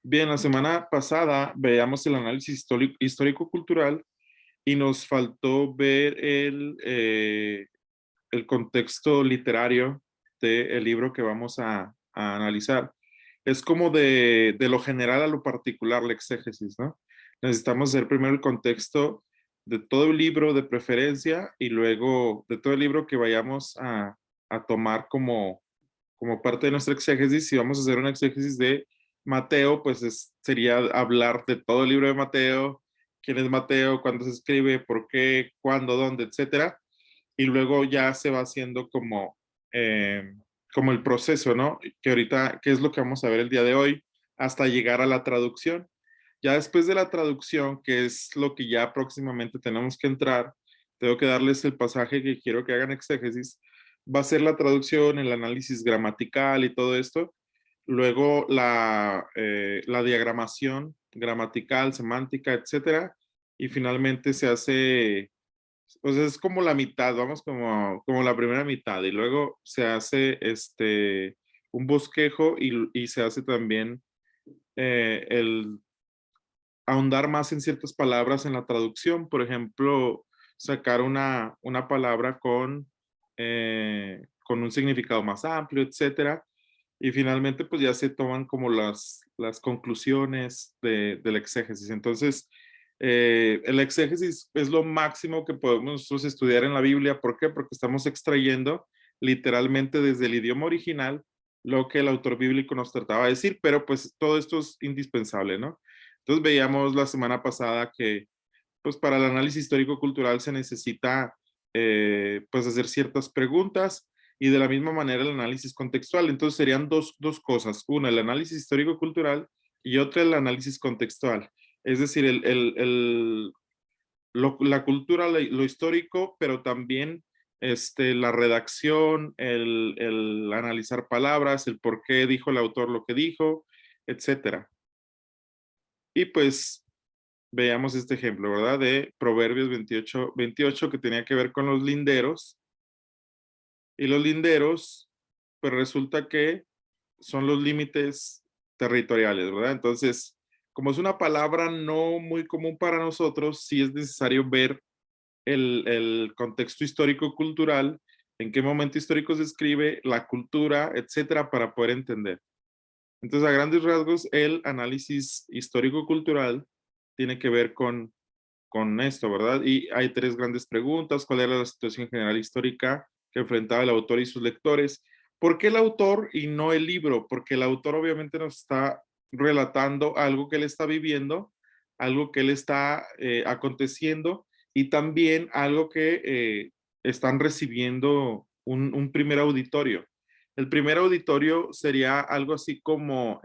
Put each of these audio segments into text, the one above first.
Bien, la semana pasada veíamos el análisis histórico-cultural y nos faltó ver el contexto literario del libro que vamos a analizar. Es como de lo general a lo particular, la exégesis, ¿no? Necesitamos hacer primero el contexto de todo el libro de preferencia y luego de todo el libro que vayamos a tomar como parte de nuestra exégesis. Si vamos a hacer una exégesis de Mateo, pues sería hablar de todo el libro de Mateo, quién es Mateo, cuándo se escribe, por qué, cuándo, dónde, etcétera. Y luego ya se va haciendo eh, como el proceso, ¿no? Que ahorita, ¿qué es lo que vamos a ver el día de hoy? Hasta llegar a la traducción. Ya después de la traducción, que es lo que ya próximamente tenemos que entrar, tengo que darles el pasaje que quiero que hagan exégesis. Va a ser la traducción, el análisis gramatical y todo esto. Luego la diagramación gramatical, semántica, etcétera. Y finalmente se hace, o sea, es como la mitad, vamos como la primera mitad. Y luego se hace un bosquejo y se hace también el ahondar más en ciertas palabras en la traducción. Por ejemplo, sacar una palabra con un significado más amplio, etcétera. Y finalmente, pues ya se toman como las conclusiones del exégesis. Entonces, el exégesis es lo máximo que podemos nosotros estudiar en la Biblia. ¿Por qué? Porque estamos extrayendo literalmente desde el idioma original lo que el autor bíblico nos trataba de decir, pero pues todo esto es indispensable, ¿no? Entonces veíamos la semana pasada que pues para el análisis histórico-cultural se necesita pues hacer ciertas preguntas y de la misma manera el análisis contextual. Entonces serían dos cosas. Una, el análisis histórico-cultural y otra, el análisis contextual. Es decir, la cultura, lo histórico, pero también la redacción, el analizar palabras, el por qué dijo el autor lo que dijo, etcétera. Y pues veamos este ejemplo, ¿verdad? De Proverbios 28 que tenía que ver con los linderos. Y los linderos, pues resulta que son los límites territoriales, ¿verdad? Entonces, como es una palabra no muy común para nosotros, sí es necesario ver el contexto histórico-cultural, en qué momento histórico se escribe, la cultura, etcétera, para poder entender. Entonces, a grandes rasgos, el análisis histórico-cultural tiene que ver con esto, ¿verdad? Y hay tres grandes preguntas. ¿Cuál era la situación general histórica que enfrentaba el autor y sus lectores? ¿Por qué el autor y no el libro? Porque el autor obviamente nos está relatando algo que él está viviendo, algo que él está aconteciendo y también algo que están recibiendo un primer auditorio. El primer auditorio sería algo así como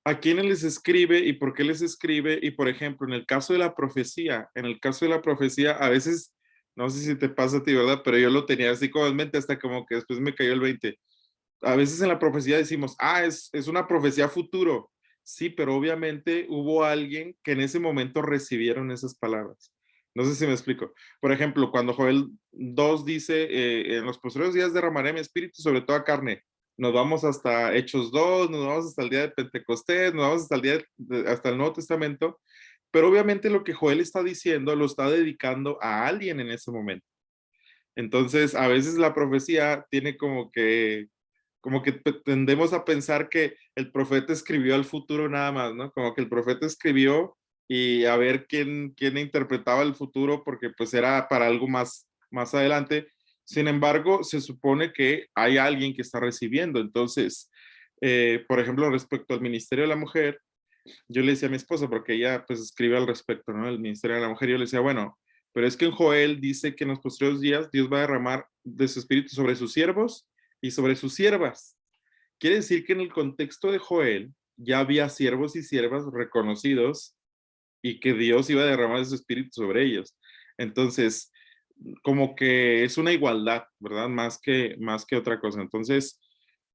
a quiénes les escribe y por qué les escribe. Y por ejemplo, en el caso de la profecía, a veces, no sé si te pasa a ti, ¿verdad? Pero yo lo tenía así como en mente hasta como que después me cayó el 20. A veces en la profecía decimos, es una profecía futuro. Sí, pero obviamente hubo alguien que en ese momento recibieron esas palabras. No sé si me explico. Por ejemplo, cuando Joel 2 dice, en los posteriores días derramaré mi espíritu sobre toda carne. Nos vamos hasta Hechos 2, nos vamos hasta el día de Pentecostés, nos vamos hasta el Nuevo Testamento. Pero obviamente lo que Joel está diciendo lo está dedicando a alguien en ese momento. Entonces, a veces la profecía tiene como que tendemos a pensar que el profeta escribió al futuro nada más, ¿no? Como que el profeta escribió y a ver quién interpretaba el futuro porque pues era para algo más adelante. Sin embargo, se supone que hay alguien que está recibiendo. Entonces, por ejemplo, respecto al ministerio de la mujer, yo le decía a mi esposa, porque ella pues escribe al respecto, ¿no? El ministerio de la mujer, yo le decía, bueno, pero es que en Joel dice que en los posteriores días Dios va a derramar de su espíritu sobre sus siervos y sobre sus siervas. Quiere decir que en el contexto de Joel ya había siervos y siervas reconocidos y que Dios iba a derramar de su espíritu sobre ellos. Entonces, como que es una igualdad, ¿verdad? Más que otra cosa. Entonces,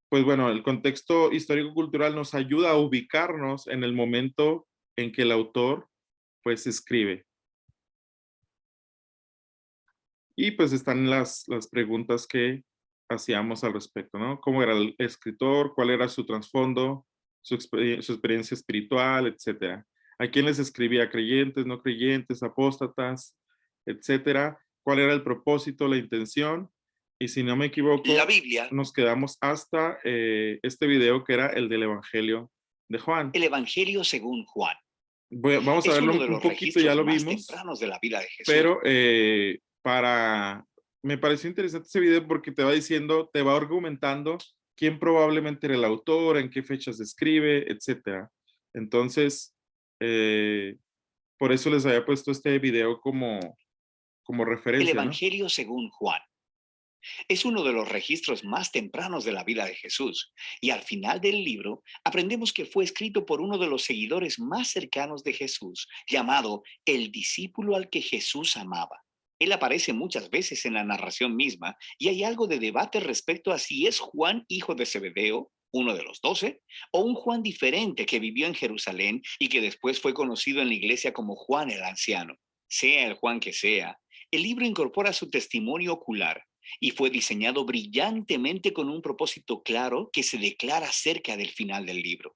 pues bueno, el contexto histórico-cultural nos ayuda a ubicarnos en el momento en que el autor pues escribe. Y pues están las preguntas hacíamos al respecto, ¿no? ¿Cómo era el escritor? ¿Cuál era su trasfondo? Su experiencia espiritual, etcétera. ¿A quién les escribía? ¿Creyentes, no creyentes, apóstatas, etcétera? ¿Cuál era el propósito, la intención? Y si no me La equivoco, Biblia, nos quedamos hasta este video que era el del Evangelio de Juan. el Evangelio según Juan, Vamos a es verlo uno de un los poquito, ya registros lo más vimos, tempranos de la vida de Jesús. pero me pareció interesante ese video porque te va diciendo, te va argumentando quién probablemente era el autor, en qué fechas escribe, etcétera. Entonces, eh, por eso les había puesto este video como El referencia, ¿no? Evangelio según Juan es uno de los registros más tempranos de la vida de Jesús, y al final del libro aprendemos que fue escrito por uno de los seguidores más cercanos de Jesús, llamado el discípulo al que Jesús amaba. Él aparece muchas veces en la narración misma, y hay algo de debate respecto a si es Juan hijo de Zebedeo, uno de los 12, o un Juan diferente que vivió en Jerusalén y que después fue conocido en la iglesia como Juan el anciano. Sea el Juan que sea, el libro incorpora su testimonio ocular y fue diseñado brillantemente con un propósito claro que se declara cerca del final del libro.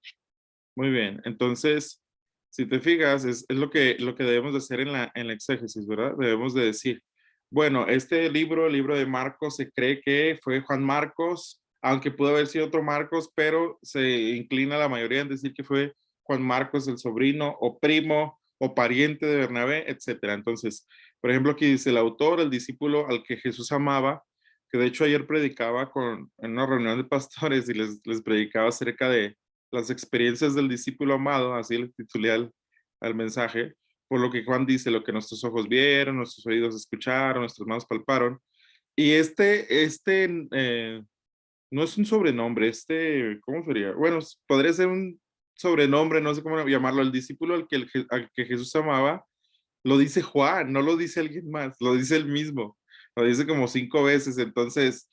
Muy bien. Entonces, si te fijas, es lo que debemos de hacer en la exégesis, ¿verdad? Debemos de decir, bueno, este libro, el libro de Marcos, se cree que fue Juan Marcos, aunque pudo haber sido otro Marcos, pero se inclina la mayoría en decir que fue Juan Marcos, el sobrino o primo o pariente de Bernabé, etcétera. Entonces, por ejemplo, aquí dice el autor, el discípulo al que Jesús amaba, que de hecho ayer predicaba en una reunión de pastores y les predicaba acerca de las experiencias del discípulo amado, así le titulé al mensaje, por lo que Juan dice, lo que nuestros ojos vieron, nuestros oídos escucharon, nuestras manos palparon. Y no es un sobrenombre, ¿cómo sería? Bueno, podría ser un sobrenombre, no sé cómo llamarlo, el discípulo al que Jesús amaba, lo dice Juan, no lo dice alguien más, lo dice él mismo, lo dice como 5 veces. Entonces,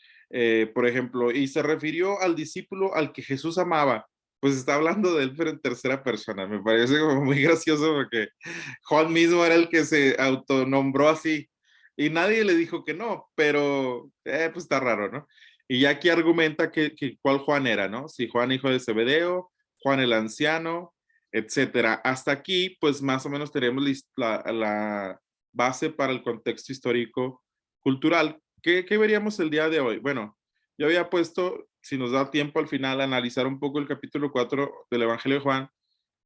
por ejemplo, y se refirió al discípulo al que Jesús amaba, pues está hablando de él, pero en tercera persona. Me parece como muy gracioso porque Juan mismo era el que se autonombró así y nadie le dijo que no, pero pues está raro, ¿no? Y ya aquí argumenta que cuál Juan era, ¿no? Si Juan hijo de Zebedeo, Juan el anciano, etcétera. Hasta aquí, pues más o menos tenemos la base para el contexto histórico cultural. ¿Qué veríamos el día de hoy? Bueno, yo había puesto, si nos da tiempo al final, analizar un poco el capítulo 4 del Evangelio de Juan,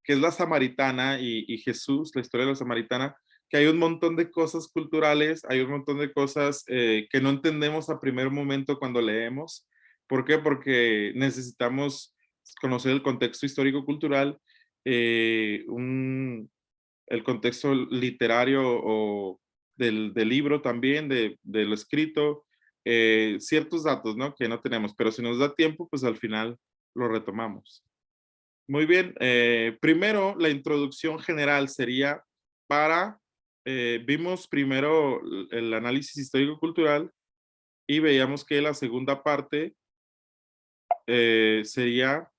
que es la samaritana y Jesús, la historia de la samaritana, que hay un montón de cosas culturales, hay un montón de cosas que no entendemos a primer momento cuando leemos. ¿Por qué? Porque necesitamos conocer el contexto histórico-cultural, eh, un, el contexto literario o del libro también, de lo escrito, ciertos datos, ¿no? Que no tenemos, pero si nos da tiempo, pues al final lo retomamos. Muy bien, primero la introducción general sería para, vimos primero el análisis histórico-cultural y veíamos que la segunda parte sería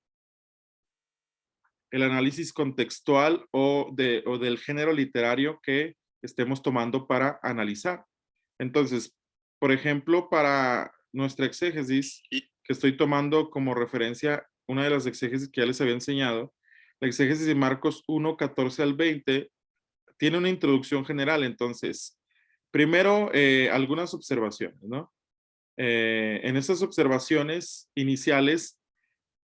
el análisis contextual o del género literario que estemos tomando para analizar. Entonces, por ejemplo, para nuestra exégesis, que estoy tomando como referencia una de las exégesis que ya les había enseñado, la exégesis de Marcos 1, 14 al 20, tiene una introducción general. Entonces, primero, algunas observaciones, ¿no? En esas observaciones iniciales,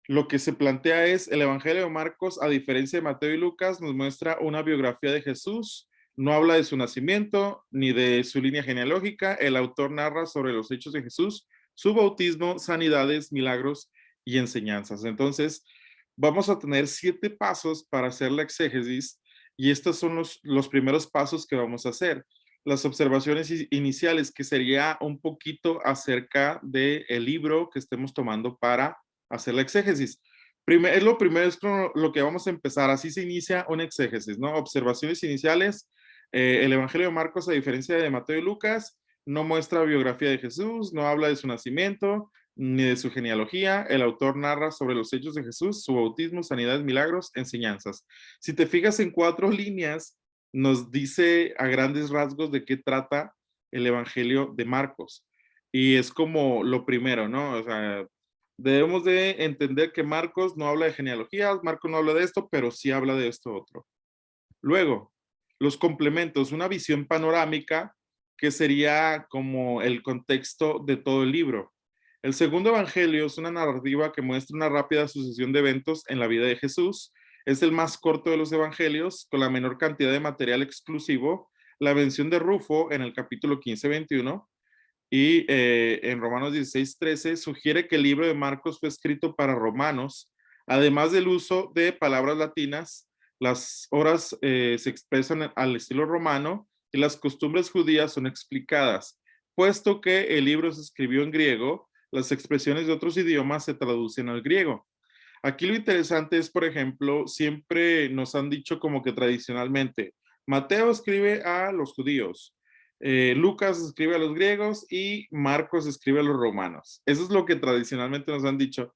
lo que se plantea es el Evangelio de Marcos, a diferencia de Mateo y Lucas, nos muestra una biografía de Jesús, no habla de su nacimiento ni de su línea genealógica. El autor narra sobre los hechos de Jesús, su bautismo, sanidades, milagros y enseñanzas. Entonces, vamos a tener 7 pasos para hacer la exégesis y estos son los primeros pasos que vamos a hacer. Las observaciones iniciales, que sería un poquito acerca del libro que estemos tomando para hacer la exégesis. Es lo primero, es lo que vamos a empezar. Así se inicia una exégesis, ¿no? Observaciones iniciales. El Evangelio de Marcos, a diferencia de Mateo y Lucas, no muestra biografía de Jesús, no habla de su nacimiento ni de su genealogía. El autor narra sobre los hechos de Jesús, su bautismo, sanidades, milagros, enseñanzas. Si te fijas en 4 líneas, nos dice a grandes rasgos de qué trata el Evangelio de Marcos. y es como lo primero, ¿no? O sea, debemos de entender que Marcos no habla de genealogías, Marcos no habla de esto, pero sí habla de esto otro. Luego, los complementos, una visión panorámica que sería como el contexto de todo el libro. El segundo evangelio es una narrativa que muestra una rápida sucesión de eventos en la vida de Jesús. Es el más corto de los evangelios, con la menor cantidad de material exclusivo. La mención de Rufo en el capítulo 15-21 y en Romanos 16-13 sugiere que el libro de Marcos fue escrito para romanos. Además del uso de palabras latinas, las horas se expresan al estilo romano y las costumbres judías son explicadas. Puesto que el libro se escribió en griego, las expresiones de otros idiomas se traducen al griego. Aquí lo interesante es, por ejemplo, siempre nos han dicho como que tradicionalmente, Mateo escribe a los judíos, Lucas escribe a los griegos y Marcos escribe a los romanos. Eso es lo que tradicionalmente nos han dicho.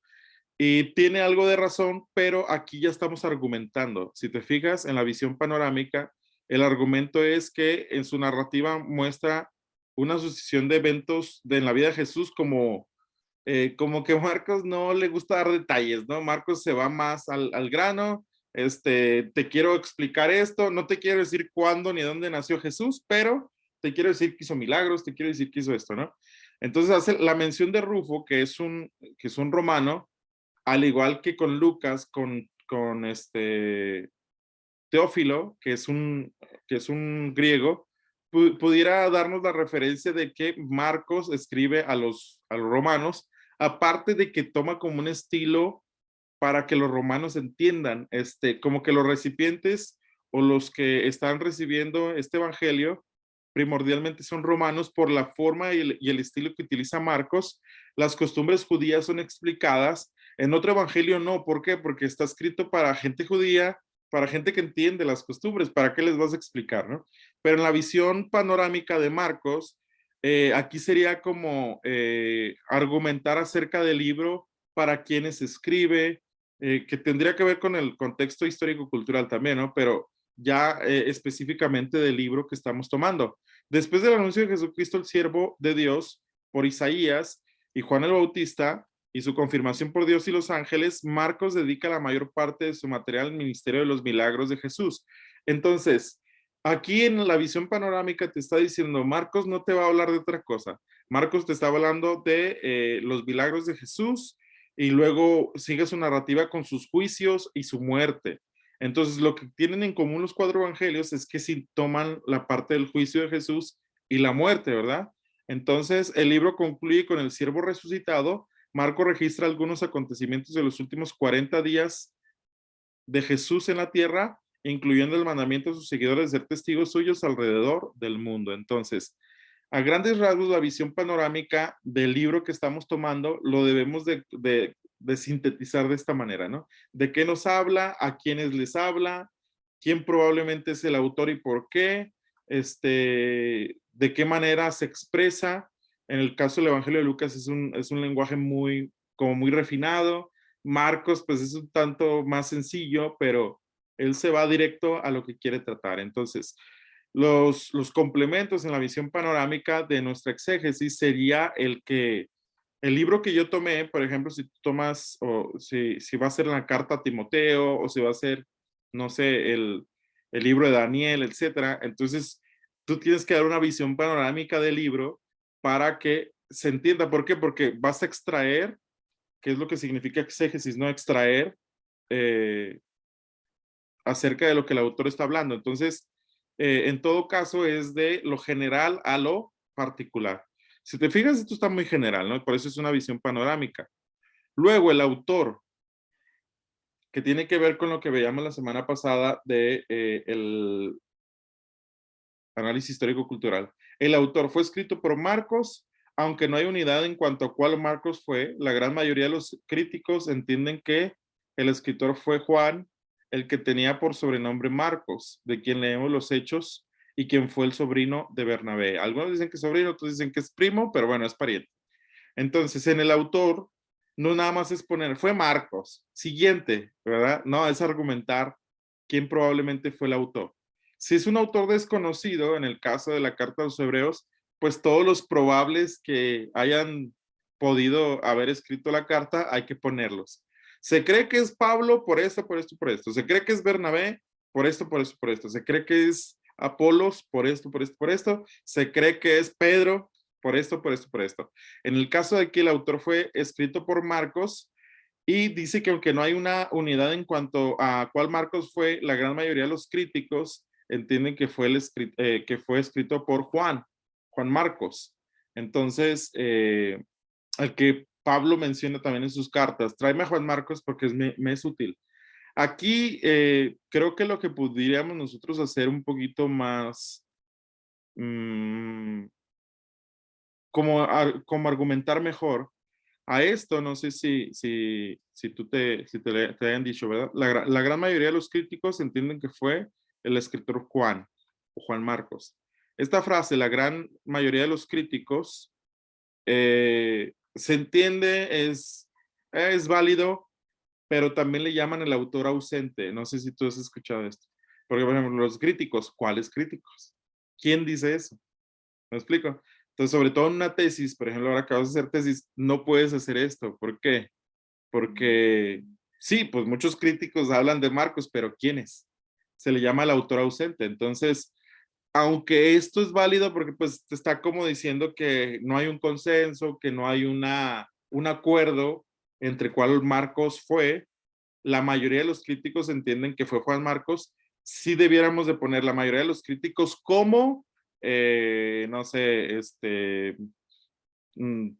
Y tiene algo de razón, pero aquí ya estamos argumentando. Si te fijas en la visión panorámica, el argumento es que en su narrativa muestra una sucesión de eventos en la vida de Jesús como que Marcos no le gusta dar detalles, ¿no? Marcos se va más al grano, te quiero explicar esto, no te quiero decir cuándo ni dónde nació Jesús, pero te quiero decir que hizo milagros, te quiero decir que hizo esto, ¿no? Entonces hace la mención de Rufo, que es un romano, al igual que con Lucas, con Teófilo, que es un griego, pudiera darnos la referencia de que Marcos escribe a los romanos, aparte de que toma como un estilo para que los romanos entiendan, como que los recipientes o los que están recibiendo este evangelio primordialmente son romanos por la forma y el estilo que utiliza Marcos. Las costumbres judías son explicadas, en otro evangelio no. ¿Por qué? Porque está escrito para gente judía, para gente que entiende las costumbres. ¿Para qué les vas a explicar, no? Pero en la visión panorámica de Marcos, aquí sería como argumentar acerca del libro, para quienes se escribe, que tendría que ver con el contexto histórico-cultural también, ¿no? Pero ya específicamente del libro que estamos tomando. Después del anuncio de Jesucristo, el siervo de Dios, por Isaías y Juan el Bautista, y su confirmación por Dios y los ángeles, Marcos dedica la mayor parte de su material al ministerio de los milagros de Jesús. Entonces, aquí en la visión panorámica te está diciendo, Marcos no te va a hablar de otra cosa. Marcos te está hablando de los milagros de Jesús y luego sigue su narrativa con sus juicios y su muerte. Entonces, lo que tienen en común los cuatro evangelios es que sí toman la parte del juicio de Jesús y la muerte, ¿verdad? Entonces, el libro concluye con el siervo resucitado. Marco registra algunos acontecimientos de los últimos 40 días de Jesús en la tierra, incluyendo el mandamiento a sus seguidores de ser testigos suyos alrededor del mundo. Entonces, a grandes rasgos, la visión panorámica del libro que estamos tomando lo debemos de sintetizar de esta manera, ¿no? ¿De qué nos habla? ¿A quiénes les habla? ¿Quién probablemente es el autor y por qué? ¿De qué manera se expresa? En el caso del Evangelio de Lucas es un lenguaje como muy refinado. Marcos, pues es un tanto más sencillo, pero él se va directo a lo que quiere tratar. Entonces, los complementos en la visión panorámica de nuestra exégesis sería el libro que yo tomé, por ejemplo, si tú tomas, o si va a ser la carta a Timoteo, o si va a ser, no sé, el libro de Daniel, etcétera. Entonces, tú tienes que dar una visión panorámica del libro para que se entienda. ¿Por qué? Porque vas a extraer, qué es lo que significa exégesis, no extraer eh, acerca de lo que el autor está hablando. Entonces, en todo caso, es de lo general a lo particular. Si te fijas, esto está muy general, ¿no? Por eso es una visión panorámica. Luego, el autor, que tiene que ver con lo que veíamos la semana pasada de el análisis histórico-cultural. El autor fue escrito por Marcos, aunque no hay unidad en cuanto a cuál Marcos fue. La gran mayoría de los críticos entienden que el escritor fue Juan, el que tenía por sobrenombre Marcos, de quien leemos los hechos y quien fue el sobrino de Bernabé. Algunos dicen que es sobrino, otros dicen que es primo, pero bueno, es pariente. Entonces, en el autor, no nada más es poner, fue Marcos, siguiente, ¿verdad? No, es argumentar quién probablemente fue el autor. Si es un autor desconocido, en el caso de la carta a los hebreos, pues todos los probables que hayan podido haber escrito la carta, hay que ponerlos. Se cree que es Pablo por esto, por esto, por esto. Se cree que es Bernabé por esto, por esto, por esto. Se cree que es Apolos por esto, por esto, por esto. Se cree que es Pedro por esto, por esto, por esto. En el caso de que el autor fue escrito por Marcos, y dice que aunque no hay una unidad en cuanto a cuál Marcos fue, la gran mayoría de los críticos entienden que que fue escrito por Juan Marcos. Entonces, al que Pablo menciona también en sus cartas, tráeme a Juan Marcos porque me es útil. Aquí creo que lo que podríamos nosotros hacer un poquito más, mmm, como argumentar mejor a esto, no sé si te hayan dicho, ¿verdad? La gran mayoría de los críticos entienden que fue el escritor Juan o Juan Marcos. Esta frase, la gran mayoría de los críticos, se entiende, es válido, pero también le llaman el autor ausente. No sé si tú has escuchado esto. Porque, por ejemplo, los críticos, ¿cuáles críticos? ¿Quién dice eso? ¿Me explico? Entonces, sobre todo en una tesis, por ejemplo, ahora que vas a hacer tesis, no puedes hacer esto. ¿Por qué? Porque sí, pues muchos críticos hablan de Marcos, pero ¿quiénes? Se le llama el autor ausente. Entonces, aunque esto es válido porque pues te está como diciendo que no hay un consenso, que no hay un acuerdo entre cuál Marcos fue, la mayoría de los críticos entienden que fue Juan Marcos. Sí debiéramos de poner la mayoría de los críticos como, no sé,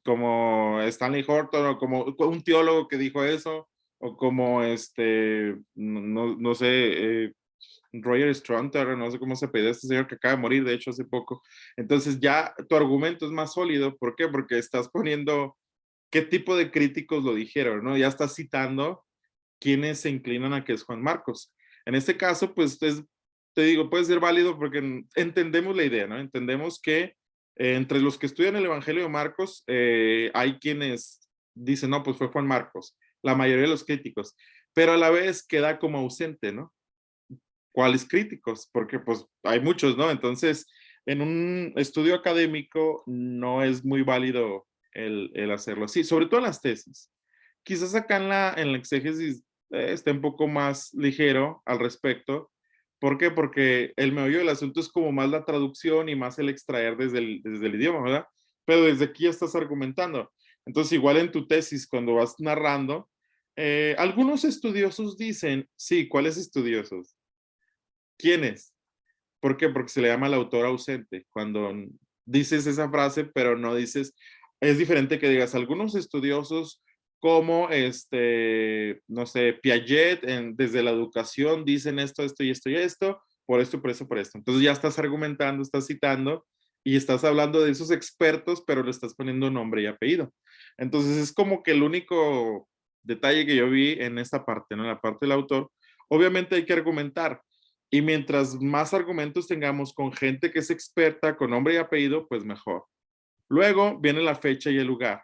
como Stanley Horton o como un teólogo que dijo eso, o como no sé, Roger Stronter, no sé cómo se pide este señor que acaba de morir, de hecho, hace poco. Entonces ya tu argumento es más sólido. ¿Por qué? Porque estás poniendo qué tipo de críticos lo dijeron, ¿no? Ya estás citando quienes se inclinan a que es Juan Marcos. En este caso, pues te digo, puede ser válido porque entendemos la idea, ¿no? Entendemos que entre los que estudian el Evangelio de Marcos, hay quienes dicen, no, pues fue Juan Marcos, la mayoría de los críticos, pero a la vez queda como ausente, ¿no? ¿Cuáles críticos? Porque pues hay muchos, ¿no? Entonces, en un estudio académico no es muy válido el hacerlo así, sobre todo en las tesis. Quizás acá en la exégesis esté un poco más ligero al respecto. ¿Por qué? Porque el meollo del asunto es como más la traducción y más el extraer desde el idioma, ¿verdad? Pero desde aquí ya estás argumentando. Entonces, igual en tu tesis, cuando vas narrando, algunos estudiosos dicen, sí, ¿cuáles estudiosos? ¿Quiénes? ¿Por qué? Porque se le llama el autor ausente. Cuando dices esa frase, pero no dices, es diferente que digas, algunos estudiosos como, no sé, Piaget, desde la educación dicen esto, esto y esto y esto, por esto, por esto, por esto. Entonces ya estás argumentando, estás citando y estás hablando de esos expertos, pero le estás poniendo nombre y apellido. Entonces es como que el único detalle que yo vi en esta parte, ¿no? En la parte del autor. Obviamente hay que argumentar, y mientras más argumentos tengamos con gente que es experta, con nombre y apellido, pues mejor. Luego viene la fecha y el lugar.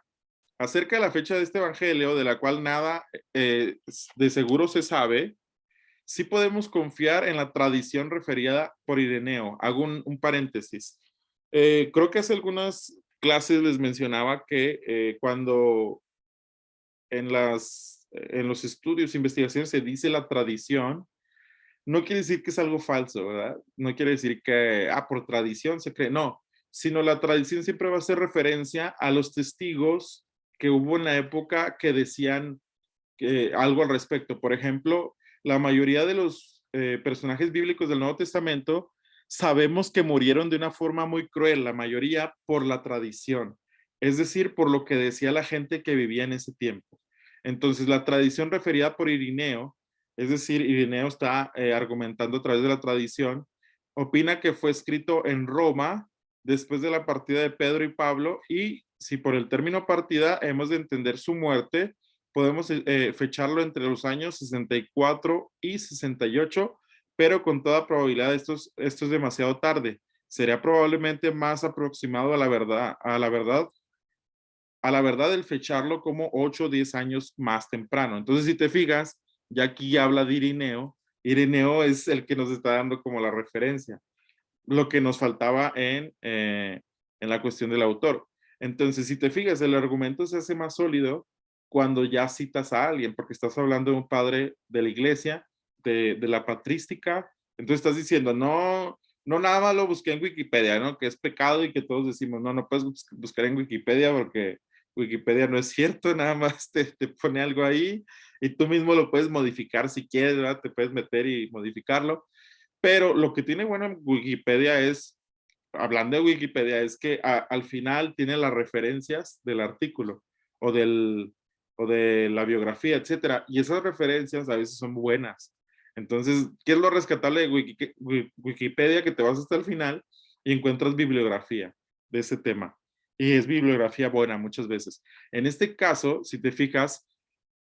Acerca de la fecha de este evangelio, de la cual nada de seguro se sabe, sí podemos confiar en la tradición referida por Ireneo. Hago un paréntesis. Creo que hace algunas clases les mencionaba que cuando en los estudios, investigaciones se dice la tradición, no quiere decir que es algo falso, ¿verdad? No quiere decir que, por tradición se cree, no, sino la tradición siempre va a hacer referencia a los testigos que hubo en la época que decían algo al respecto. Por ejemplo, la mayoría de los personajes bíblicos del Nuevo Testamento sabemos que murieron de una forma muy cruel, la mayoría por la tradición, es decir, por lo que decía la gente que vivía en ese tiempo. Entonces, la tradición referida por Irineo, es decir, Irineo está argumentando a través de la tradición, opina que fue escrito en Roma después de la partida de Pedro y Pablo, y si por el término partida hemos de entender su muerte, podemos fecharlo entre los años 64 y 68, pero con toda probabilidad esto es demasiado tarde. Sería probablemente más aproximado a la verdad el fecharlo como 8 o 10 años más temprano. Entonces, si te fijas, ya aquí habla de Irineo. Irineo es el que nos está dando como la referencia. Lo que nos faltaba en la cuestión del autor. Entonces, si te fijas, el argumento se hace más sólido cuando ya citas a alguien, porque estás hablando de un padre de la iglesia, de la patrística, entonces estás diciendo, no, no nada más lo busqué en Wikipedia, ¿no? Que es pecado y que todos decimos, no, no puedes buscar en Wikipedia porque Wikipedia no es cierto, nada más te pone algo ahí y tú mismo lo puedes modificar si quieres, ¿verdad? Te puedes meter y modificarlo. Pero lo que tiene bueno en Wikipedia es, hablando de Wikipedia, es que al final tiene las referencias del artículo o, del, o de la biografía, etcétera. Y esas referencias a veces son buenas. Entonces, ¿qué es lo rescatable de Wikipedia? Que te vas hasta el final y encuentras bibliografía de ese tema. Y es bibliografía buena muchas veces. En este caso, si te fijas,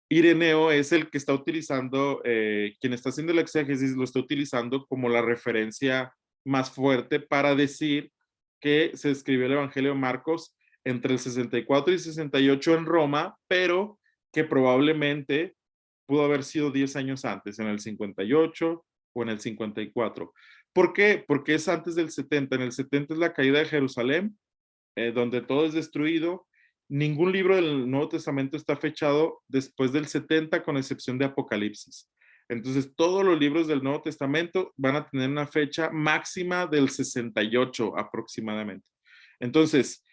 Ireneo es el que está utilizando, quien está haciendo el exégesis lo está utilizando como la referencia más fuerte para decir que se escribió el Evangelio de Marcos entre el 64 y 68 en Roma, pero que probablemente pudo haber sido 10 años antes, en el 58 o en el 54. ¿Por qué? Porque es antes del 70. En el 70 es la caída de Jerusalén, donde todo es destruido. Ningún libro del Nuevo Testamento está fechado después del 70, con excepción de Apocalipsis. Entonces, todos los libros del Nuevo Testamento van a tener una fecha máxima del 68 aproximadamente. Entonces,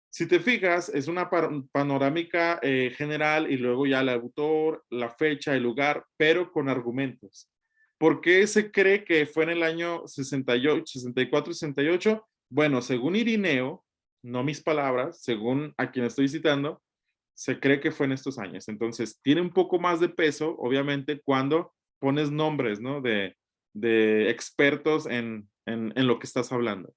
si te fijas, es una panorámica general y luego ya el autor, la fecha, el lugar, pero con argumentos. ¿Por qué se cree que fue en el año 68, 64 y 68? Bueno, según Irineo, no mis palabras, según a quien estoy citando, se cree que fue en estos años. Entonces, tiene un poco más de peso, obviamente, cuando pones nombres, ¿no? De expertos en lo que estás hablando.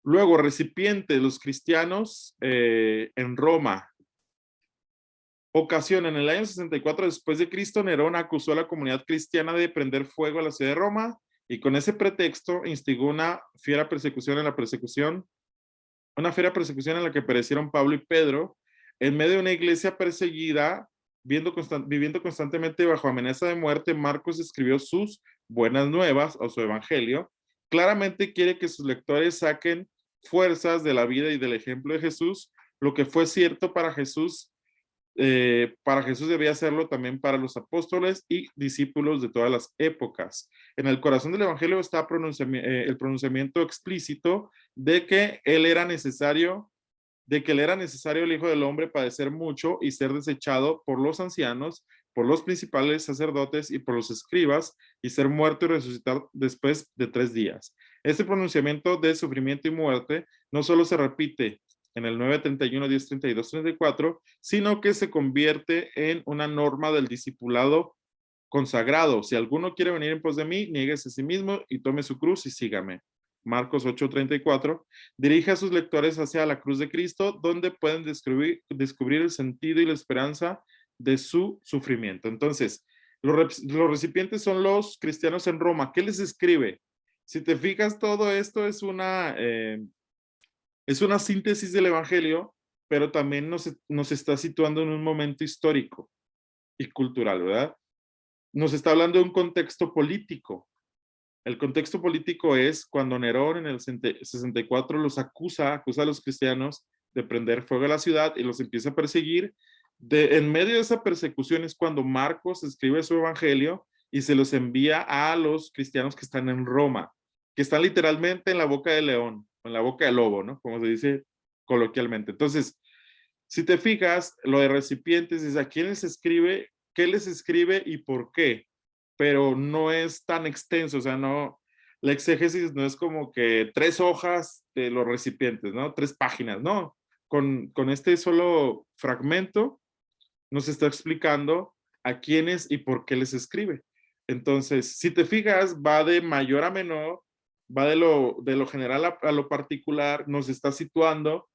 Luego, recipiente, los cristianos en Roma. Ocasión, en el año 64 después de Cristo, Nerón acusó a la comunidad cristiana de prender fuego a la ciudad de Roma y con ese pretexto instigó una fiera persecución en la que perecieron Pablo y Pedro en medio de una iglesia perseguida, viviendo constantemente bajo amenaza de muerte. Marcos escribió sus buenas nuevas o su evangelio. Claramente quiere que sus lectores saquen fuerzas de la vida y del ejemplo de Jesús. Lo que fue cierto para Jesús debía hacerlo también para los apóstoles y discípulos de todas las épocas. En el corazón del Evangelio está el pronunciamiento explícito de que él era necesario, el Hijo del Hombre padecer mucho y ser desechado por los ancianos, por los principales sacerdotes y por los escribas, y ser muerto y resucitar después de 3 días. Este pronunciamiento de sufrimiento y muerte no solo se repite en el 9:31, 10:32, 34, sino que se convierte en una norma del discipulado consagrado. Si alguno quiere venir en pos de mí, niéguese a sí mismo y tome su cruz y sígame. Marcos 8:34, dirige a sus lectores hacia la cruz de Cristo, donde pueden descubrir el sentido y la esperanza de su sufrimiento. Entonces, los recipientes son los cristianos en Roma. ¿Qué les escribe? Si te fijas, todo esto es una síntesis del Evangelio, pero también nos está situando en un momento histórico y cultural, ¿verdad? Nos está hablando de un contexto político. El contexto político es cuando Nerón en el 64 acusa a los cristianos de prender fuego a la ciudad y los empieza a perseguir. En medio de esa persecución es cuando Marcos escribe su evangelio y se los envía a los cristianos que están en Roma, que están literalmente en la boca del león, en la boca del lobo, ¿no? Como se dice coloquialmente. Entonces, si te fijas, lo de recipientes es a quién les escribe, qué les escribe y por qué, pero no es tan extenso, o sea, no, la exégesis no es como que 3 hojas de los recipientes, ¿no? 3 páginas, no. Con este solo fragmento nos está explicando a quiénes y por qué les escribe. Entonces, si te fijas, va de mayor a menor, va de lo general a lo particular, nos está situando.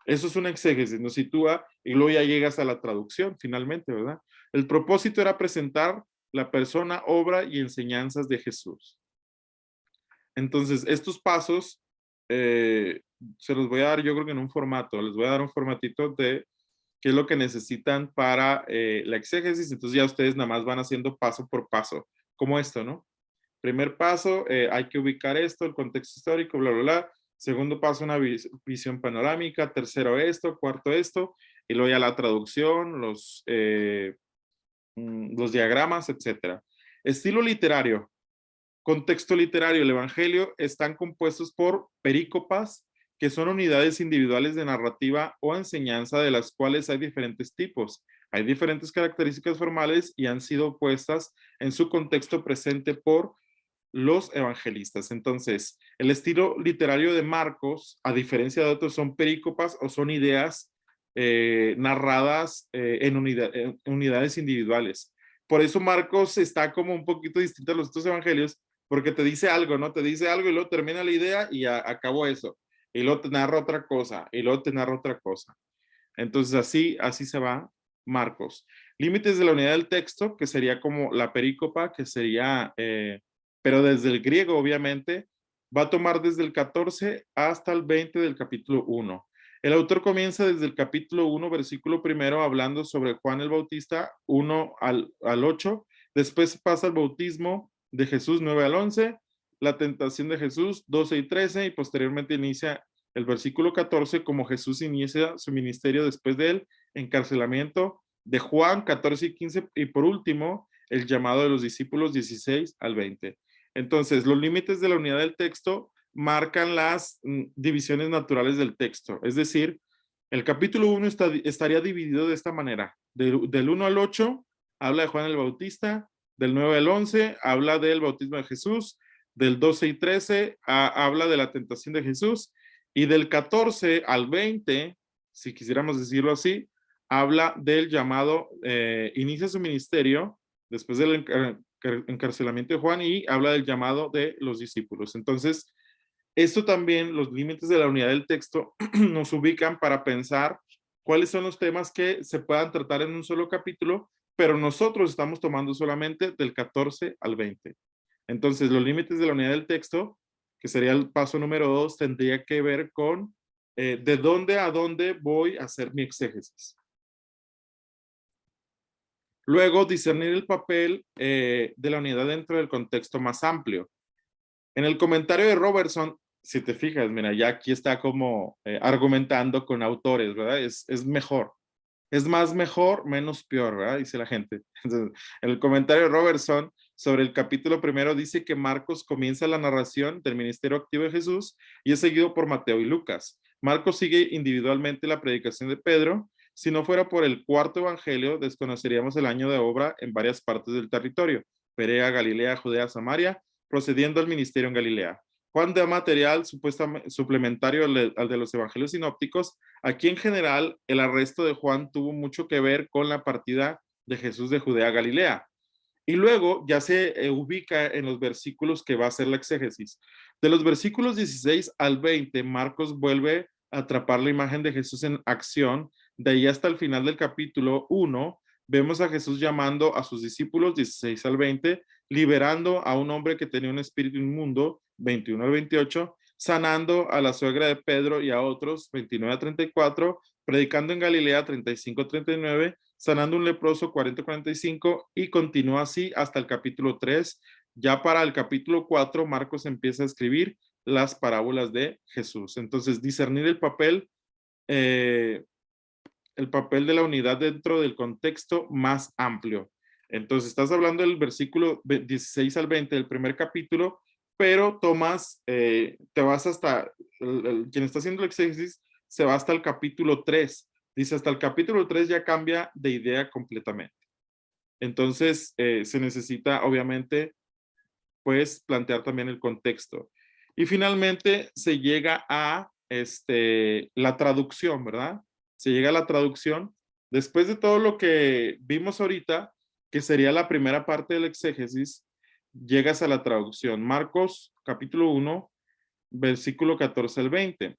Eso es una exégesis, nos sitúa y luego ya llegas a la traducción finalmente, ¿verdad? El propósito era presentar la persona, obra y enseñanzas de Jesús. Entonces, estos pasos se los voy a dar yo creo que en un formato, les voy a dar un formatito de qué es lo que necesitan para la exégesis. Entonces ya ustedes nada más van haciendo paso por paso, como esto, ¿no? Primer paso, hay que ubicar esto, el contexto histórico, bla, bla, bla. Segundo paso, una visión panorámica. Tercero esto, cuarto esto, y luego ya la traducción, los diagramas, etcétera. Estilo literario. Contexto literario. El Evangelio están compuestos por perícopas, que son unidades individuales de narrativa o enseñanza de las cuales hay diferentes tipos. Hay diferentes características formales y han sido puestas en su contexto presente por los evangelistas. Entonces, el estilo literario de Marcos, a diferencia de otros, son perícopas o son ideas narradas en unidades individuales. Por eso Marcos está como un poquito distinto a los otros evangelios, porque te dice algo, ¿no? Te dice algo y luego termina la idea y acabó eso. Y luego te narra otra cosa, y luego te narra otra cosa. Entonces así se va Marcos. Límites de la unidad del texto, que sería como la perícopa, que sería, pero desde el griego obviamente, va a tomar desde el 14 hasta el 20 del capítulo 1. El autor comienza desde el capítulo 1, versículo primero, hablando sobre Juan el Bautista, 1 al 8. Después pasa al bautismo de Jesús, 9 al 11, la tentación de Jesús, 12 y 13, y posteriormente inicia el versículo 14, como Jesús inicia su ministerio después del encarcelamiento de Juan, 14 y 15, y por último, el llamado de los discípulos, 16 al 20. Entonces, los límites de la unidad del texto marcan las divisiones naturales del texto. Es decir, el capítulo 1 estaría dividido de esta manera. Del 1 al 8 habla de Juan el Bautista, del 9 al 11 habla del bautismo de Jesús, del 12 y 13 habla de la tentación de Jesús, y del 14 al 20, si quisiéramos decirlo así, habla del llamado, inicia su ministerio después del encarcelamiento de Juan y habla del llamado de los discípulos. Entonces, esto también, los límites de la unidad del texto nos ubican para pensar cuáles son los temas que se puedan tratar en un solo capítulo, pero nosotros estamos tomando solamente del 14 al 20. Entonces, los límites de la unidad del texto, que sería el paso número 2, tendría que ver con de dónde a dónde voy a hacer mi exégesis. Luego, discernir el papel de la unidad dentro del contexto más amplio. En el comentario de Robertson, si te fijas, mira, ya aquí está como argumentando con autores, ¿verdad? Es mejor. Es más mejor, menos peor, ¿verdad? Dice la gente. Entonces, en el comentario de Robertson sobre el capítulo primero dice que Marcos comienza la narración del ministerio activo de Jesús y es seguido por Mateo y Lucas. Marcos sigue individualmente la predicación de Pedro. Si no fuera por el cuarto evangelio, desconoceríamos el año de obra en varias partes del territorio: Perea, Galilea, Judea, Samaria, procediendo al ministerio en Galilea. Juan da material supuestamente suplementario al de los evangelios sinópticos. Aquí en general el arresto de Juan tuvo mucho que ver con la partida de Jesús de Judea a Galilea. Y luego ya se ubica en los versículos que va a ser la exégesis. De los versículos 16 al 20, Marcos vuelve a atrapar la imagen de Jesús en acción. De ahí hasta el final del capítulo 1, vemos a Jesús llamando a sus discípulos, 16 al 20, liberando a un hombre que tenía un espíritu inmundo, 21 al 28, sanando a la suegra de Pedro y a otros, 29 a 34, predicando en Galilea, 35 a 39, sanando un leproso, 40 a 45, y continúa así hasta el capítulo 3. Ya para el capítulo 4, Marcos empieza a escribir las parábolas de Jesús. Entonces, discernir el papel de la unidad dentro del contexto más amplio. Entonces, estás hablando del versículo 16 al 20 del primer capítulo, pero tomas, te vas hasta, quien está haciendo el exégesis se va hasta el capítulo 3. Dice, hasta el capítulo 3 ya cambia de idea completamente. Entonces, se necesita, obviamente, pues, plantear también el contexto. Y finalmente, se llega a la traducción, ¿verdad? Se llega a la traducción. Después de todo lo que vimos ahorita, que sería la primera parte del exégesis, llegas a la traducción. Marcos, capítulo 1, versículo 14 al 20.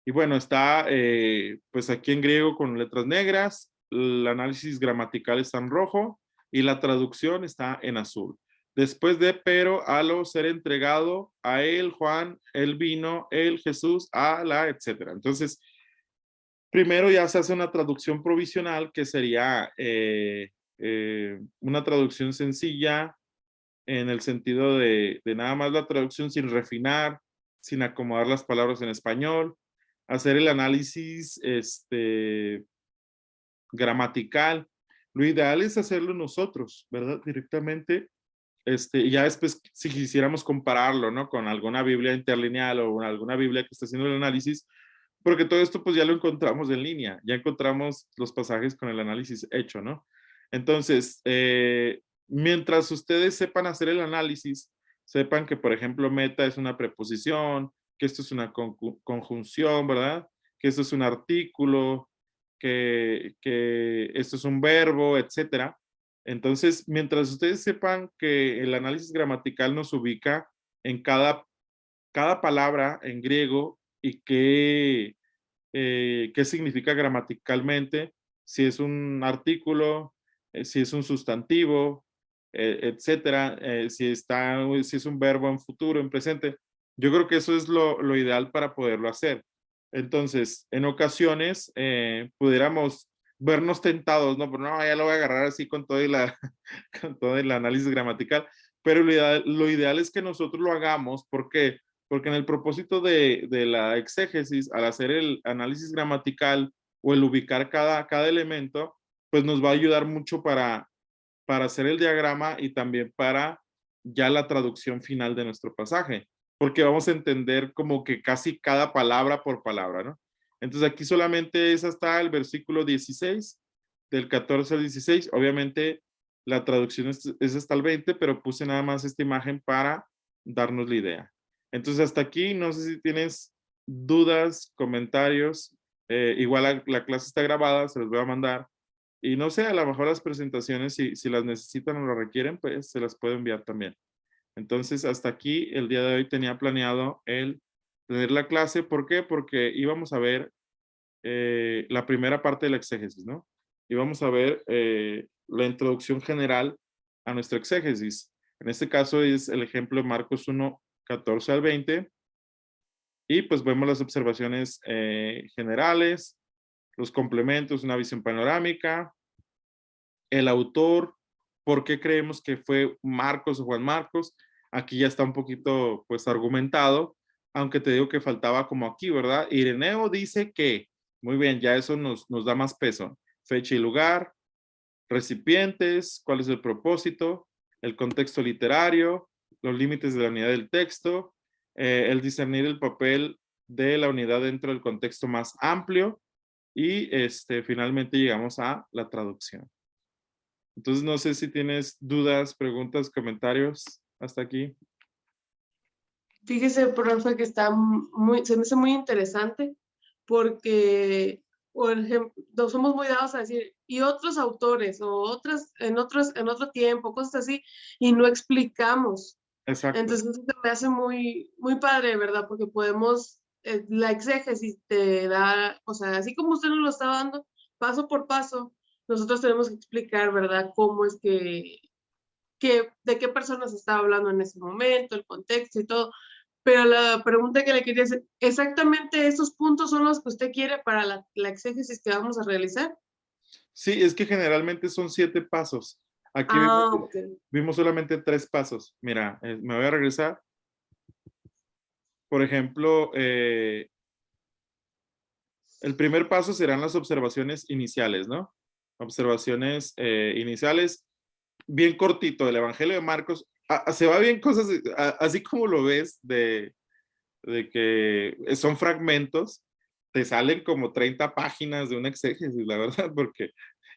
Y bueno, está pues aquí en griego con letras negras, el análisis gramatical está en rojo y la traducción está en azul. Después de pero a lo ser entregado a él, Juan, él vino, él, Jesús, a la, etcétera. Entonces, primero ya se hace una traducción provisional que sería una traducción sencilla en el sentido de nada más la traducción sin refinar, sin acomodar las palabras en español, hacer el análisis gramatical. Lo ideal es hacerlo nosotros, ¿verdad? Directamente. Y ya después, si quisiéramos compararlo, ¿no? Con alguna Biblia interlineal o alguna Biblia que está haciendo el análisis, porque todo esto pues ya lo encontramos en línea, ya encontramos los pasajes con el análisis hecho, ¿no? Entonces, mientras ustedes sepan hacer el análisis, sepan que, por ejemplo, meta es una preposición, que esto es una conjunción, ¿verdad? Que esto es un artículo, que esto es un verbo, etcétera. Entonces, mientras ustedes sepan que el análisis gramatical nos ubica en cada palabra en griego y qué significa gramaticalmente, si es un artículo, si es un sustantivo, etcétera, si es un verbo en futuro, en presente. Yo creo que eso es lo ideal para poderlo hacer. Entonces, en ocasiones pudiéramos vernos tentados, ¿no? Pero no, ya lo voy a agarrar así con todo, con todo el análisis gramatical, pero lo ideal es que nosotros lo hagamos. ¿Por qué? Porque en el propósito de la exégesis, al hacer el análisis gramatical o el ubicar cada elemento, pues nos va a ayudar mucho para hacer el diagrama y también para ya la traducción final de nuestro pasaje, porque vamos a entender como que casi cada palabra por palabra, ¿no? Entonces aquí solamente es hasta el versículo 16, del 14 al 16. Obviamente la traducción es hasta el 20, pero puse nada más esta imagen para darnos la idea. Entonces hasta aquí, no sé si tienes dudas, comentarios. Igual la clase está grabada, se los voy a mandar. Y no sé, a lo mejor las presentaciones, si las necesitan o lo requieren, pues se las puedo enviar también. Entonces, hasta aquí el día de hoy tenía planeado el tener la clase. ¿Por qué? Porque íbamos a ver la primera parte de la exégesis, ¿no? Íbamos a ver la introducción general a nuestra exégesis. En este caso es el ejemplo de Marcos 1, 14 al 20. Y pues vemos las observaciones generales, los complementos, una visión panorámica, el autor, por qué creemos que fue Marcos o Juan Marcos. Aquí ya está un poquito pues argumentado, aunque te digo que faltaba como aquí, ¿verdad? Ireneo dice que, muy bien, ya eso nos da más peso. Fecha y lugar, recipientes, cuál es el propósito, el contexto literario, los límites de la unidad del texto, el discernir el papel de la unidad dentro del contexto más amplio y finalmente llegamos a la traducción. Entonces, no sé si tienes dudas, preguntas, comentarios hasta aquí. Fíjese, profe, que está muy, se me hace muy interesante porque, por ejemplo, nos somos muy dados a decir, y otros autores o en otro tiempo, cosas así, y no explicamos. Exacto. Entonces, eso se me hace muy, muy padre, ¿verdad? Porque podemos, la exégesis te da, o sea, así como usted nos lo está dando, paso por paso, nosotros tenemos que explicar, ¿verdad? Cómo es de qué personas estaba hablando en ese momento, el contexto y todo. Pero la pregunta que le quería hacer, ¿exactamente esos puntos son los que usted quiere para la exégesis que vamos a realizar? Sí, es que generalmente son 7 pasos. Aquí Ok. vimos solamente 3 pasos. Mira, me voy a regresar. Por ejemplo, el primer paso serán las observaciones iniciales, ¿no? Observaciones iniciales, bien cortito, el Evangelio de Marcos. Se va bien cosas, así como lo ves, de que son fragmentos, te salen como 30 páginas de una exégesis, la verdad, porque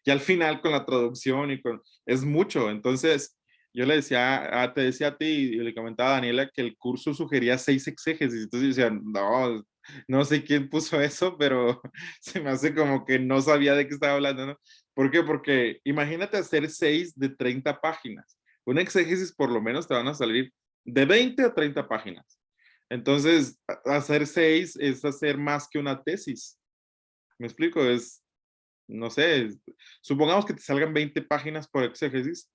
ya al final con la traducción es mucho. Entonces, yo le decía, te decía a ti y le comentaba a Daniela que el curso sugería 6 exégesis. Entonces yo decía, no sé quién puso eso, pero se me hace como que no sabía de qué estaba hablando, ¿no? ¿Por qué? Porque imagínate hacer 6 de 30 páginas. Una exégesis por lo menos te van a salir de 20 a 30 páginas. Entonces, hacer 6 es hacer más que una tesis. ¿Me explico? No sé, supongamos que te salgan 20 páginas por exégesis,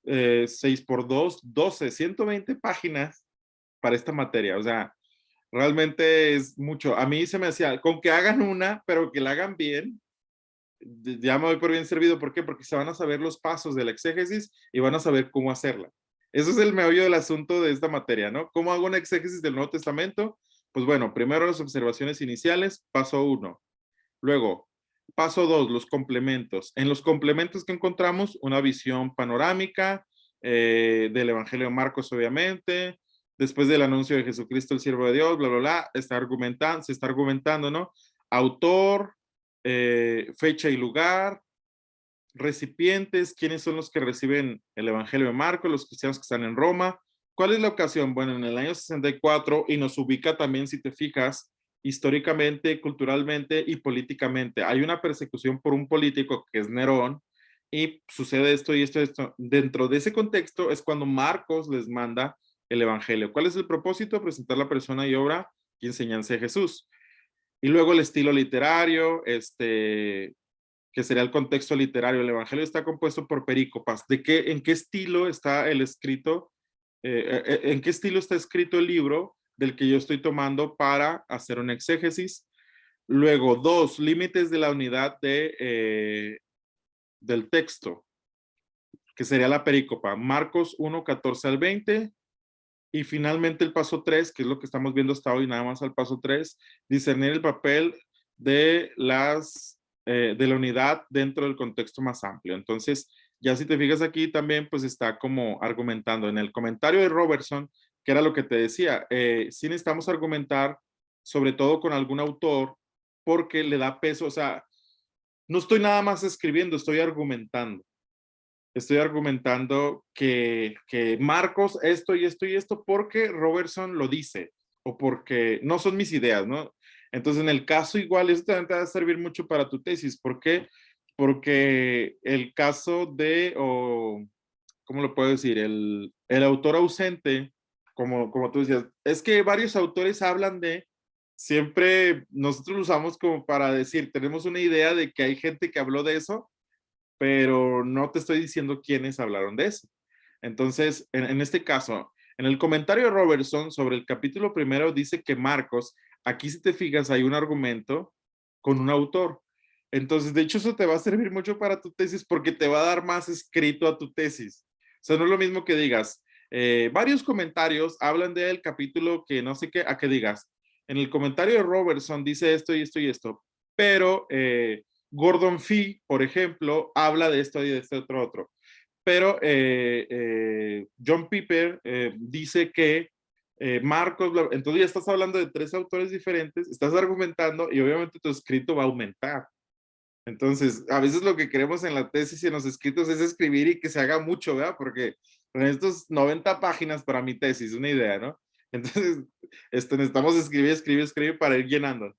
6 por 2, 12, 120 páginas para esta materia. O sea, realmente es mucho. A mí se me hacía, con que hagan una, pero que la hagan bien, ya me voy por bien servido. ¿Por qué? Porque se van a saber los pasos de la exégesis y van a saber cómo hacerla. Eso es el meollo del asunto de esta materia, ¿no? ¿Cómo hago una exégesis del Nuevo Testamento? Pues bueno, primero las observaciones iniciales, paso 1. Luego, paso 2, los complementos. En los complementos que encontramos, una visión panorámica del Evangelio de Marcos, obviamente, después del anuncio de Jesucristo, el siervo de Dios, bla, bla, bla, se está argumentando, ¿no? Autor, fecha y lugar, recipientes, quiénes son los que reciben el Evangelio de Marcos, los cristianos que están en Roma. ¿Cuál es la ocasión? Bueno, en el año 64 y nos ubica también, si te fijas, históricamente, culturalmente y políticamente. Hay una persecución por un político que es Nerón y sucede esto y esto, esto. Dentro de ese contexto es cuando Marcos les manda el Evangelio. ¿Cuál es el propósito? Presentar la persona y obra y enseñanza de Jesús. Y luego el estilo literario, que sería el contexto literario. El Evangelio está compuesto por perícopas. ¿En qué estilo está el escrito? ¿En qué estilo está escrito el libro del que yo estoy tomando para hacer un exégesis? Luego, 2, límites de la unidad del texto, que sería la perícopa. Marcos 1, 14 al 20. Y finalmente el paso 3, que es lo que estamos viendo hasta hoy, nada más al paso 3, discernir el papel de la unidad dentro del contexto más amplio. Entonces, ya si te fijas aquí también, pues está como argumentando. En el comentario de Robertson, que era lo que te decía, sí necesitamos argumentar, sobre todo con algún autor, porque le da peso, o sea, no estoy nada más escribiendo, estoy argumentando. Estoy argumentando que Marcos esto y esto y esto porque Robertson lo dice o porque no son mis ideas, ¿no? Entonces, en el caso igual, esto también te va a servir mucho para tu tesis. ¿Por qué? Porque el caso ¿cómo lo puedo decir? El autor ausente, como tú decías, es que varios autores hablan siempre nosotros lo usamos como para decir, tenemos una idea de que hay gente que habló de eso, pero no te estoy diciendo quiénes hablaron de eso. Entonces, en este caso, en el comentario de Robertson sobre el capítulo primero dice que Marcos, aquí si te fijas, hay un argumento con un autor. Entonces, de hecho, eso te va a servir mucho para tu tesis porque te va a dar más escrito a tu tesis. O sea, no es lo mismo que digas, varios comentarios hablan del capítulo que no sé qué, a que digas, en el comentario de Robertson dice esto y esto y esto, pero Gordon Fee, por ejemplo, habla de esto y de este otro. Pero John Piper dice que Marcos, entonces ya estás hablando de 3 autores diferentes, estás argumentando y obviamente tu escrito va a aumentar. Entonces, a veces lo que queremos en la tesis y en los escritos es escribir y que se haga mucho, ¿verdad? Porque en estos 90 páginas para mi tesis, una idea, ¿no? Entonces, necesitamos escribir para ir llenando.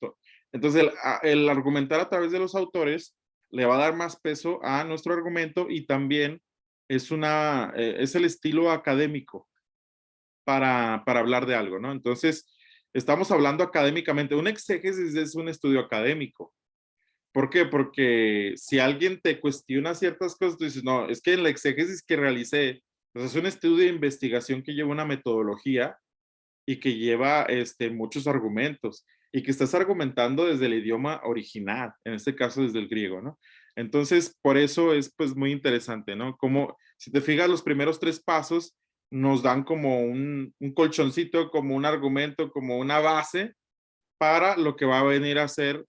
Entonces, el argumentar a través de los autores le va a dar más peso a nuestro argumento y también es el estilo académico para hablar de algo, ¿no? Entonces, estamos hablando académicamente. Un exégesis es un estudio académico. ¿Por qué? Porque si alguien te cuestiona ciertas cosas, tú dices, no, es que en la exégesis que realicé, pues es un estudio de investigación que lleva una metodología y que lleva muchos argumentos y que estás argumentando desde el idioma original, en este caso desde el griego, ¿no? Entonces, por eso es pues muy interesante, ¿no? Como si te fijas, los primeros 3 pasos nos dan como un colchoncito, como un argumento, como una base para lo que va a venir a ser,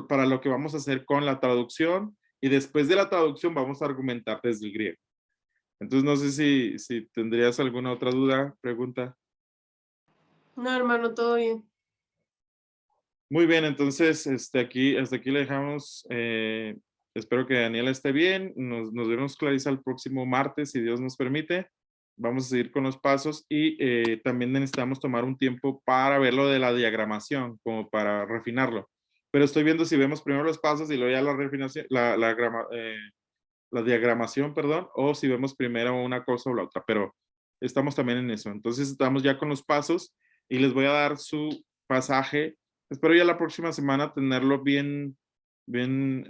para lo que vamos a hacer con la traducción y después de la traducción vamos a argumentar desde el griego. Entonces, no sé si tendrías alguna otra duda, pregunta. No, hermano, todo bien. Muy bien, entonces hasta aquí le dejamos. Espero que Daniela esté bien. Nos vemos, Clarisa, el próximo martes, si Dios nos permite. Vamos a seguir con los pasos y también necesitamos tomar un tiempo para ver lo de la diagramación, como para refinarlo. Pero estoy viendo si vemos primero los pasos y luego ya la refinación, la diagramación, perdón, o si vemos primero una cosa o la otra, pero estamos también en eso. Entonces estamos ya con los pasos y les voy a dar su pasaje. Espero ya la próxima semana tenerlo bien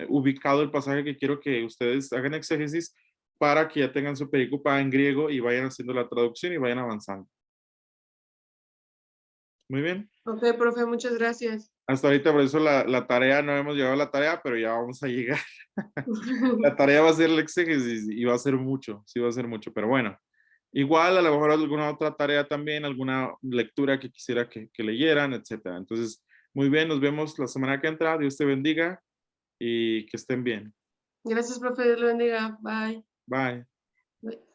ubicado el pasaje que quiero que ustedes hagan exégesis para que ya tengan su pericopa en griego y vayan haciendo la traducción y vayan avanzando. Muy bien. Ok, profe, muchas gracias. Hasta ahorita por eso la tarea, no hemos llegado a la tarea, pero ya vamos a llegar. La tarea va a ser el exégesis y va a ser mucho, sí va a ser mucho, pero bueno. Igual, a lo mejor alguna otra tarea también, alguna lectura que quisiera que leyeran, etcétera. Entonces, muy bien, nos vemos la semana que entra. Dios te bendiga y que estén bien. Gracias, profe. Dios lo bendiga. Bye. Bye. Bye.